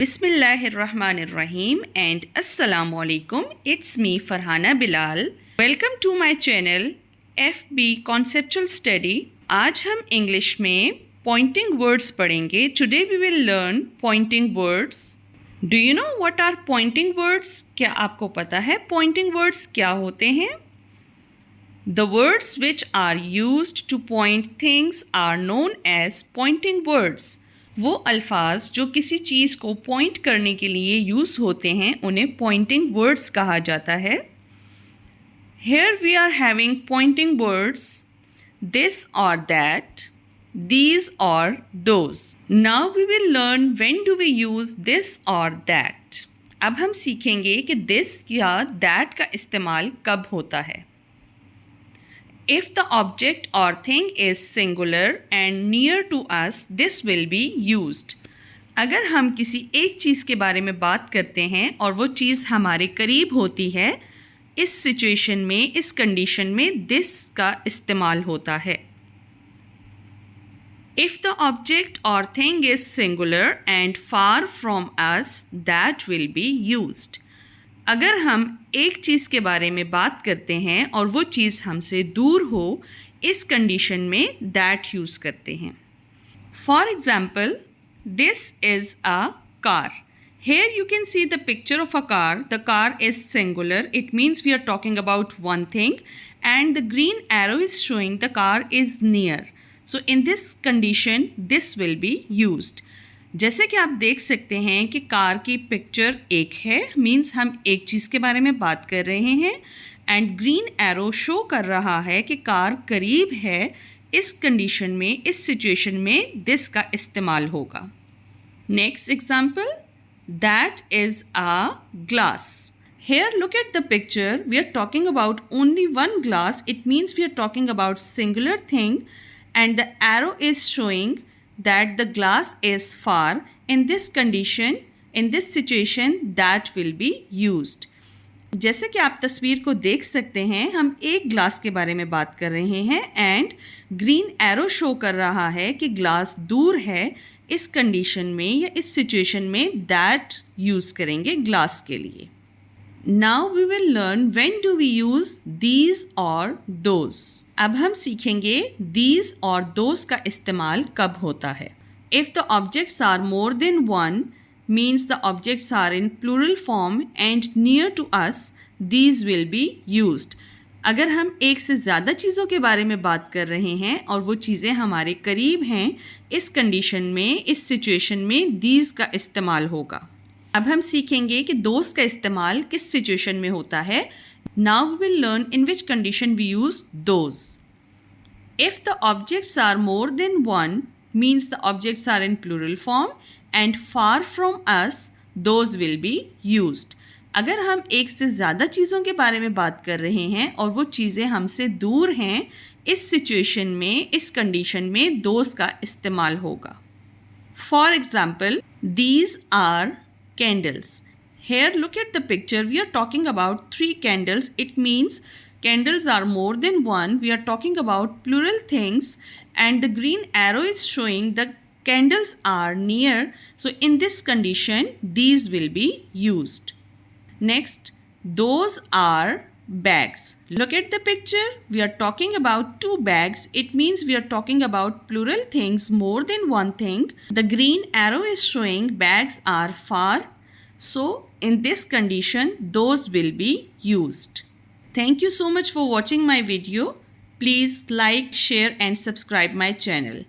Bismillahirrahmanirrahim and Assalamu alaikum. It's me Farhana Bilal. Welcome to my channel FB Conceptual Study. आज हम English में pointing words पढ़ेंगे. Today we will learn pointing words. Do you know what are pointing words? क्या आपको पता है pointing words क्या होते हैं? The words which are used to point things are known as pointing words. वो अल्फाज जो किसी चीज़ को पॉइंट करने के लिए यूज़ होते हैं उन्हें पॉइंटिंग वर्ड्स कहा जाता है. Here we are having pointing words this or that, these or those. Now we will learn when do we use this or that. अब हम सीखेंगे कि this या that का इस्तेमाल कब होता है. If the object or thing is singular and near to us, this will be used. अगर हम किसी एक चीज़ के बारे में बात करते हैं और वो चीज़ हमारे करीब होती है, इस सिचुएशन में, इस कंडीशन में this का इस्तेमाल होता है. If the object or thing is singular and far from us, that will be used. अगर हम एक चीज़ के बारे में बात करते हैं और वो चीज़ हमसे दूर हो, इस कंडीशन में दैट यूज़ करते हैं. For example, this is a car. Here you can see the picture of a car. The car is singular. It means we are talking about one thing and the green arrow is showing the car is near. So in this condition this will be used. जैसे कि आप देख सकते हैं कि car की picture एक है, मीन्स हम एक चीज़ के बारे में बात कर रहे हैं एंड ग्रीन एरो शो कर रहा है कि कार करीब है. इस कंडीशन में, इस सिचुएशन में दिस का इस्तेमाल होगा. Next example, that is a glass. Here look at the picture. We are talking about only one glass. It means we are talking about singular thing and the arrow is showing that the glass is far. In this condition, in this situation, that will be used. जैसे कि आप तस्वीर को देख सकते हैं, हम एक ग्लास के बारे में बात कर रहे हैं एंड ग्रीन एरो शो कर रहा है कि ग्लास दूर है. इस कंडीशन में या इस सिचुएशन में दैट यूज़ करेंगे ग्लास के लिए. Now we will learn when do we use these or those. अब हम सीखेंगे these और those का इस्तेमाल कब होता है. If the objects are more than one, means the objects are in plural form and near to us, these will be used. अगर हम एक से ज़्यादा चीज़ों के बारे में बात कर रहे हैं और वो चीज़ें हमारे करीब हैं, इस कंडीशन में, इस सिचुएशन में these का इस्तेमाल होगा. अब हम सीखेंगे कि दोस्त का इस्तेमाल किस सिचुएशन में होता है. Now we will learn in which condition we use those. If the objects are more than one, means the objects are in plural form and far from us, those will be used. अगर हम एक से ज़्यादा चीज़ों के बारे में बात कर रहे हैं और वो चीज़ें हमसे दूर हैं, इस सिचुएशन में, इस कंडीशन में दोस्त का इस्तेमाल होगा. For example, these are candles. Here look at the picture. We are talking about 3 candles. It means candles are more than one. We are talking about plural things and the green arrow is showing the candles are near. So in this condition these will be used. Next, those are bags. Look at the picture. We are talking about 2 bags. It means we are talking about plural things, more than one thing. The green arrow is showing bags are far. So in this condition, those will be used. Thank you so much for watching my video. Please like, share and subscribe my channel.